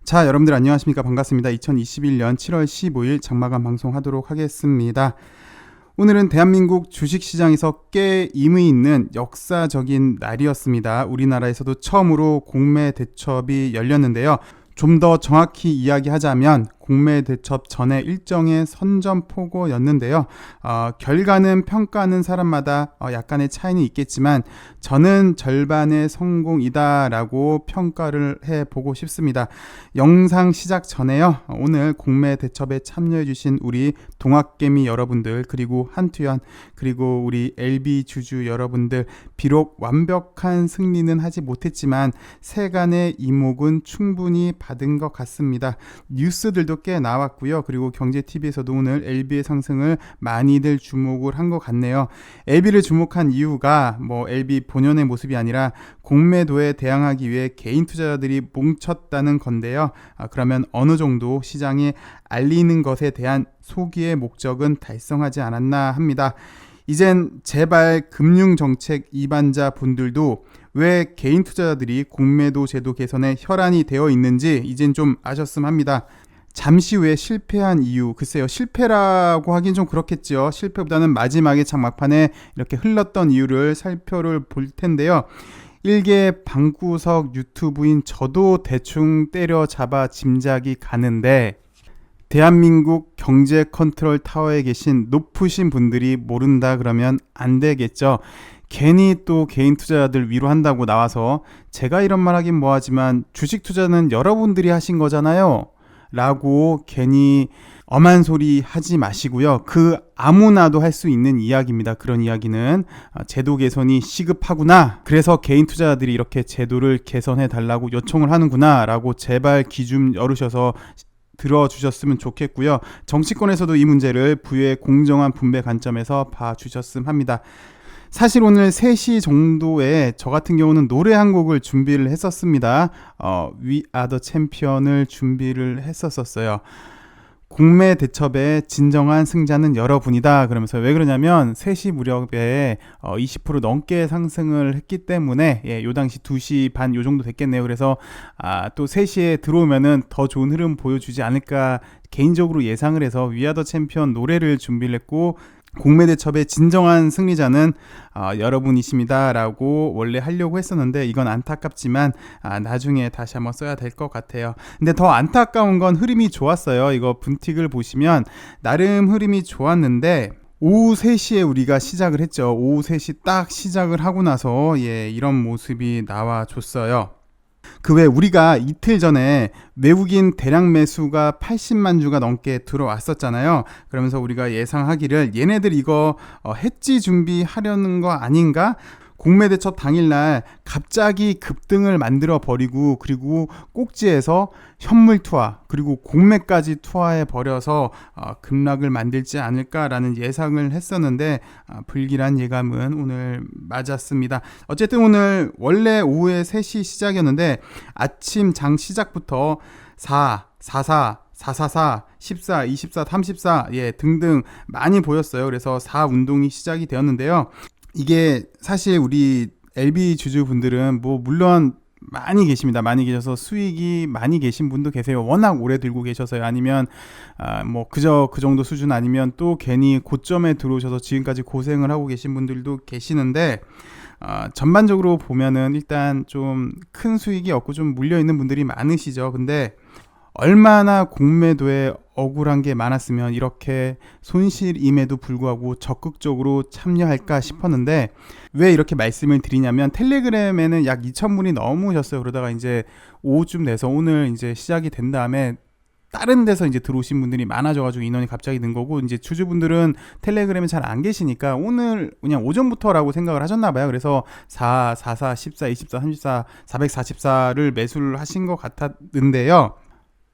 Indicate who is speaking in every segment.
Speaker 1: 자, 여러분들 안녕하십니까? 반갑습니다. 2021년 7월 15일 장마감 방송하도록 하겠습니다. 오늘은 대한민국 주식시장에서 꽤 의미 있는 역사적인 날이었습니다. 우리나라에서도 처음으로 공매 대첩이 열렸는데요. 좀 더 정확히 이야기하자면 공매 대첩 전에 일정의 선전포고였는데요. 결과는 평가하는 사람마다 약간의 차이는 있겠지만 저는 절반의 성공이다라고 평가를 해보고 싶습니다. 영상 시작 전에요. 오늘 공매 대첩에 참여해주신 우리 동학개미 여러분들, 그리고 한투연, 그리고 우리 LB 주주 여러분들, 비록 완벽한 승리는 하지 못했지만 세간의 이목은 충분히 받은 것 같습니다. 뉴스들도 꽤 나왔고요. 그리고 경제TV에서도 오늘 LB의 상승을 많이들 주목을 한 것 같네요. LB를 주목한 이유가 LB 본연의 모습이 아니라 공매도에 대항하기 위해 개인 투자자들이 뭉쳤다는 건데요. 그러면 어느 정도 시장에 알리는 것에 대한 소기의 목적은 달성하지 않았나 합니다. 이젠 제발 금융정책 이반자 분들도 왜 개인 투자자들이 공매도 제도 개선에 혈안이 되어 있는지 이젠 좀 아셨음 합니다. 잠시 후에 실패한 이유, 글쎄요, 실패라고 하긴 좀 그렇겠죠. 실패보다는 마지막에 막판에 이렇게 흘렀던 이유를 살펴볼 텐데요. 일개 방구석 유튜브인 저도 대충 때려잡아 짐작이 가는데, 대한민국 경제 컨트롤 타워에 계신 높으신 분들이 모른다 그러면 안 되겠죠. 괜히 또 개인 투자자들 위로한다고 나와서 제가 이런 말 하긴 뭐하지만 주식 투자는 여러분들이 하신 거잖아요 라고 괜히 엄한 소리 하지 마시고요. 그 아무나도 할 수 있는 이야기입니다. 그런 이야기는 제도 개선이 시급하구나, 그래서 개인 투자자들이 이렇게 제도를 개선해 달라고 요청을 하는구나 라고 제발 귀 좀 열으셔서 들어주셨으면 좋겠고요. 정치권에서도 이 문제를 부의 공정한 분배 관점에서 봐주셨으면 합니다. 사실 오늘 3시 정도에 저 같은 경우는 노래 한 곡을 준비를 했었습니다. We are the champion을 준비를 했었어요. 공매 대첩의 진정한 승자는 여러분이다 그러면서, 왜 그러냐면 3시 무렵에 20% 넘게 상승을 했기 때문에, 요 당시 2시 반 요 정도 됐겠네요. 그래서 또 3시에 들어오면은 더 좋은 흐름 보여주지 않을까 개인적으로 예상을 해서 We are the champion 노래를 준비를 했고, 공매 대첩의 진정한 승리자는 여러분이십니다 라고 원래 하려고 했었는데, 이건 안타깝지만 나중에 다시 한번 써야 될 것 같아요. 근데 더 안타까운 건 흐름이 좋았어요. 이거 분틱을 보시면 나름 흐름이 좋았는데, 오후 3시에 우리가 시작을 했죠. 오후 3시 딱 시작을 하고 나서 이런 모습이 나와줬어요. 그 외 우리가 이틀 전에 외국인 대량 매수가 80만 주가 넘게 들어왔었잖아요. 그러면서 우리가 예상하기를 얘네들 이거 해지 준비하려는 거 아닌가? 공매 대첩 당일날 갑자기 급등을 만들어 버리고, 그리고 꼭지에서 현물 투하, 그리고 공매까지 투하해 버려서 급락을 만들지 않을까라는 예상을 했었는데, 불길한 예감은 오늘 맞았습니다. 어쨌든 오늘 원래 오후에 3시 시작이었는데 아침 장 시작부터 4, 44, 444, 14, 24, 34 등등 많이 보였어요. 그래서 4운동이 시작이 되었는데요. 이게 사실 우리 LB 주주분들은 물론 많이 계십니다. 많이 계셔서 수익이 많이 계신 분도 계세요. 워낙 오래 들고 계셔서요. 아니면 그저 그 정도 수준 아니면 또 괜히 고점에 들어오셔서 지금까지 고생을 하고 계신 분들도 계시는데, 전반적으로 보면은 일단 좀 큰 수익이 없고 좀 물려있는 분들이 많으시죠. 근데 얼마나 공매도에 억울한 게 많았으면 이렇게 손실임에도 불구하고 적극적으로 참여할까 싶었는데, 왜 이렇게 말씀을 드리냐면 텔레그램에는 약 2,000분이 넘으셨어요. 그러다가 이제 오후쯤 돼서 오늘 이제 시작이 된 다음에 다른 데서 이제 들어오신 분들이 많아져가지고 인원이 갑자기 는 거고, 이제 주주분들은 텔레그램에 잘 안 계시니까 오늘 그냥 오전부터라고 생각을 하셨나봐요. 그래서 4, 44, 14, 24, 34, 444를 매수를 하신 것 같았는데요.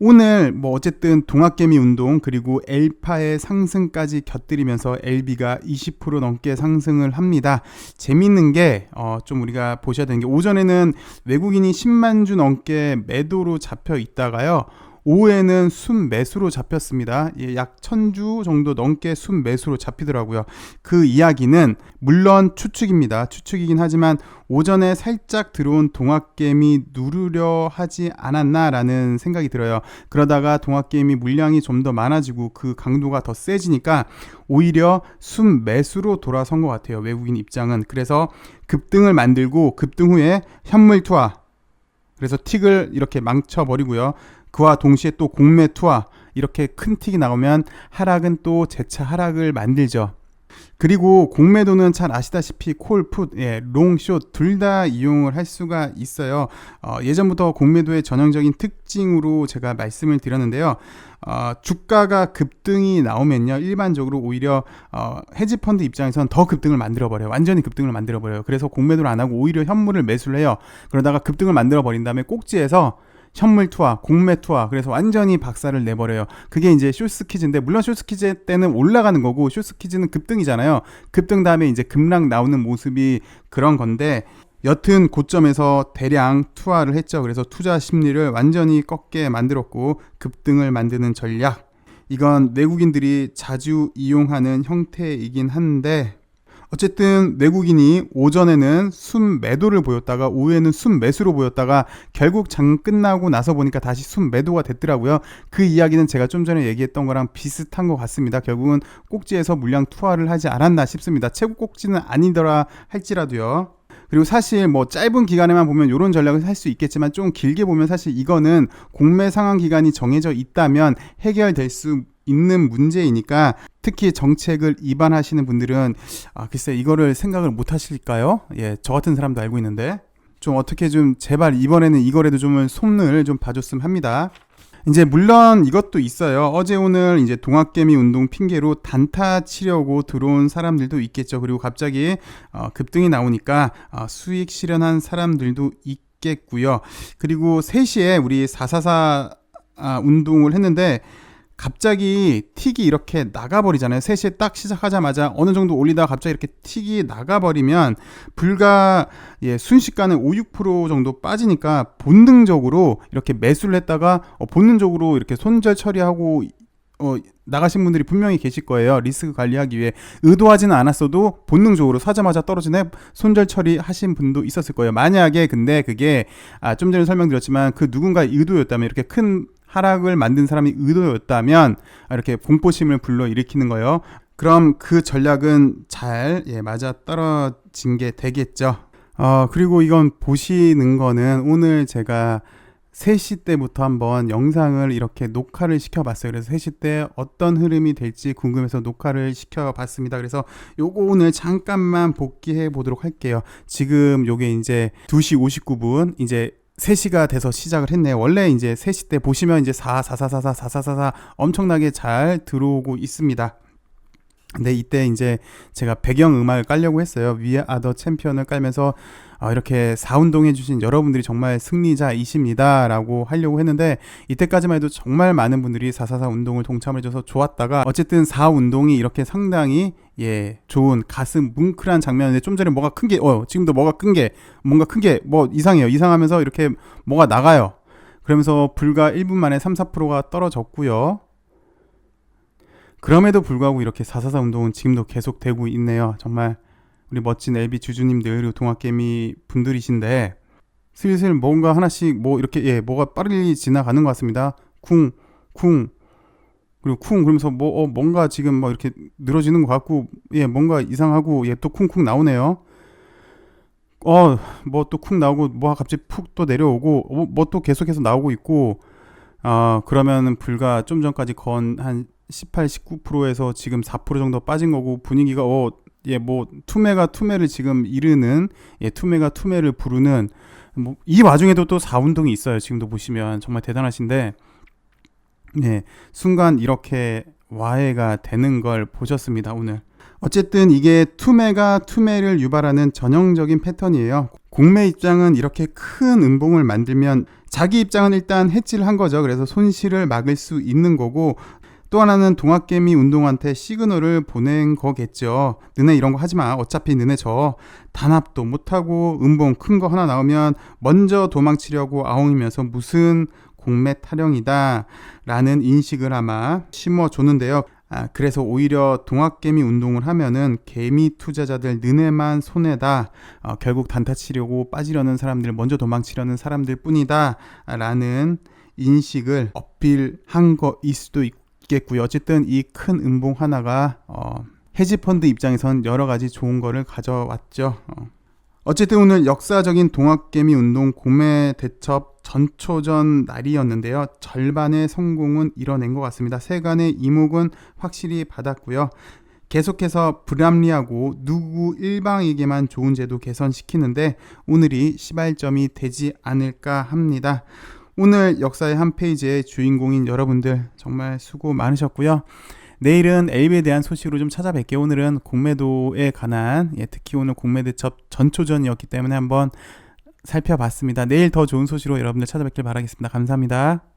Speaker 1: 오늘 어쨌든 동학개미 운동 그리고 엘파의 상승까지 곁들이면서 LB가 20% 넘게 상승을 합니다. 재밌는 게 좀 우리가 보셔야 되는 게, 오전에는 외국인이 10만 주 넘게 매도로 잡혀 있다가요, 오후에는 순매수로 잡혔습니다. 예, 약 1000주 정도 넘게 순매수로 잡히더라고요. 그 이야기는 물론 추측입니다. 추측이긴 하지만 오전에 살짝 들어온 동학개미 누르려 하지 않았나라는 생각이 들어요. 그러다가 동학개미 물량이 좀 더 많아지고 그 강도가 더 세지니까 오히려 순매수로 돌아선 것 같아요. 외국인 입장은. 그래서 급등을 만들고 급등 후에 현물 투하, 그래서 틱을 이렇게 망쳐버리고요. 그와 동시에 또 공매 투하, 이렇게 큰 틱이 나오면 하락은 또 재차 하락을 만들죠. 그리고 공매도는 잘 아시다시피 콜, 풋, 롱, 숏 둘 다 이용을 할 수가 있어요. 예전부터 공매도의 전형적인 특징으로 제가 말씀을 드렸는데요. 주가가 급등이 나오면요, 일반적으로 오히려 헤지펀드 입장에서는 더 급등을 만들어버려요. 완전히 급등을 만들어버려요. 그래서 공매도를 안 하고 오히려 현물을 매수를 해요. 그러다가 급등을 만들어버린 다음에 꼭지에서 현물 투하, 공매 투하, 그래서 완전히 박살을 내버려요. 그게 이제 쇼스퀴즈인데, 물론 쇼스퀴즈 때는 올라가는 거고 쇼스퀴즈는 급등이잖아요. 급등 다음에 이제 급락 나오는 모습이 그런 건데, 여튼 고점에서 대량 투하를 했죠. 그래서 투자 심리를 완전히 꺾게 만들었고 급등을 만드는 전략, 이건 외국인들이 자주 이용하는 형태이긴 한데, 어쨌든 외국인이 오전에는 순매도를 보였다가 오후에는 순매수로 보였다가 결국 장 끝나고 나서 보니까 다시 순매도가 됐더라고요. 그 이야기는 제가 좀 전에 얘기했던 거랑 비슷한 것 같습니다. 결국은 꼭지에서 물량 투하를 하지 않았나 싶습니다. 최고 꼭지는 아니더라 할지라도요. 그리고 사실 뭐 짧은 기간에만 보면 이런 전략을 할 수 있겠지만 좀 길게 보면 사실 이거는 공매 상환 기간이 정해져 있다면 해결될 수 있는 문제이니까, 특히 정책을 위반하시는 분들은 글쎄 이거를 생각을 못 하실까요? 예, 저 같은 사람도 알고 있는데 좀 어떻게 좀 제발 이번에는 이거라도 좀 손을 좀 봐줬으면 합니다. 이제 물론 이것도 있어요. 어제 오늘 이제 동학개미 운동 핑계로 단타 치려고 들어온 사람들도 있겠죠. 그리고 갑자기 급등이 나오니까 수익 실현한 사람들도 있겠고요. 그리고 3시에 우리 444 운동을 했는데 갑자기 틱이 이렇게 나가버리잖아요. 3시에 딱 시작하자마자 어느 정도 올리다가 갑자기 이렇게 틱이 나가버리면 불과 순식간에 5, 6% 정도 빠지니까 본능적으로 이렇게 매수를 했다가 본능적으로 이렇게 손절 처리하고 나가신 분들이 분명히 계실 거예요. 리스크 관리하기 위해 의도하지는 않았어도 본능적으로 사자마자 떨어지네 손절 처리하신 분도 있었을 거예요. 만약에 근데 그게 좀 전에 설명드렸지만 그 누군가의 의도였다면, 이렇게 큰 하락을 만든 사람이 의도였다면 이렇게 공포심을 불러일으키는 거예요. 그럼 그 전략은 잘 맞아 떨어진 게 되겠죠. 그리고 이건 보시는 거는 오늘 제가 3시 때부터 한번 영상을 이렇게 녹화를 시켜봤어요. 그래서 3시 때 어떤 흐름이 될지 궁금해서 녹화를 시켜봤습니다. 그래서 요거 오늘 잠깐만 복귀해 보도록 할게요. 지금 요게 이제 2시 59분, 이제 3시가 돼서 시작을 했네요. 원래 이제 3시 때 보시면 이제 4444 엄청나게 잘 들어오고 있습니다. 근데 이때 이제 제가 배경 음악을 깔려고 했어요. We are the champion을 깔면서 이렇게 4운동 해주신 여러분들이 정말 승리자이십니다 라고 하려고 했는데, 이때까지만 해도 정말 많은 분들이 444 운동을 동참해줘서 좋았다가, 어쨌든 4운동이 이렇게 상당히 좋은 가슴 뭉클한 장면인데, 좀 전에 뭐가 큰게 지금도 뭐가 뭔가 큰 게 뭐 이상해요. 이상하면서 이렇게 뭐가 나가요. 그러면서 불과 1분 만에 3-4%가 떨어졌고요. 그럼에도 불구하고 이렇게 444 운동은 지금도 계속되고 있네요. 정말 우리 멋진 LB 주주님들, 그리고 동학개미 분들이신데 슬슬 뭔가 하나씩 뭐 이렇게 뭐가 빠르게 지나가는 것 같습니다. 쿵 그리고 쿵 그러면서 뭔가 지금 뭐 이렇게 늘어지는 것 같고, 뭔가 이상하고 또 쿵쿵 나오네요. 뭐 또 쿵 나오고, 뭐 갑자기 푹 또 내려오고, 뭐 또 계속해서 나오고 있고, 그러면 불과 좀 전까지 건 한 18, 19%에서 지금 4% 정도 빠진 거고, 분위기가 뭐 투매를 지금 이르는, 투매가 투매를 부르는, 뭐 이 와중에도 또 4운동이 있어요. 지금도 보시면 정말 대단하신데, 순간 이렇게 와해가 되는 걸 보셨습니다, 오늘. 어쨌든 이게 투매가 투매를 유발하는 전형적인 패턴이에요. 공매 입장은 이렇게 큰 음봉을 만들면 자기 입장은 일단 해지를 한 거죠. 그래서 손실을 막을 수 있는 거고, 또 하나는 동학개미 운동한테 시그널을 보낸 거겠죠. 너네 이런 거 하지마. 어차피 너네 저 단합도 못하고 음봉 큰 거 하나 나오면 먼저 도망치려고 아웅이면서 무슨 공매 타령이다 라는 인식을 아마 심어줬는데요. 그래서 오히려 동학개미 운동을 하면은 개미 투자자들 너네만 손해다. 결국 단타 치려고 빠지려는 사람들, 먼저 도망치려는 사람들 뿐이다 라는 인식을 어필한 거일 수도 있겠고요. 어쨌든 이 큰 음봉 하나가 헤지펀드 입장에선 여러 가지 좋은 거를 가져왔죠. 어쨌든 오늘 역사적인 동학개미 운동 공매 대첩 전초전 날이었는데요. 절반의 성공은 이뤄낸 것 같습니다. 세간의 이목은 확실히 받았고요. 계속해서 불합리하고 누구 일방에게만 좋은 제도 개선시키는데 오늘이 시발점이 되지 않을까 합니다. 오늘 역사의 한 페이지의 주인공인 여러분들 정말 수고 많으셨고요. 내일은 엘비에 대한 소식으로 좀 찾아뵐게요. 오늘은 공매도에 관한, 특히 오늘 공매대첩 전초전이었기 때문에 한번 살펴봤습니다. 내일 더 좋은 소식으로 여러분들 찾아뵙길 바라겠습니다. 감사합니다.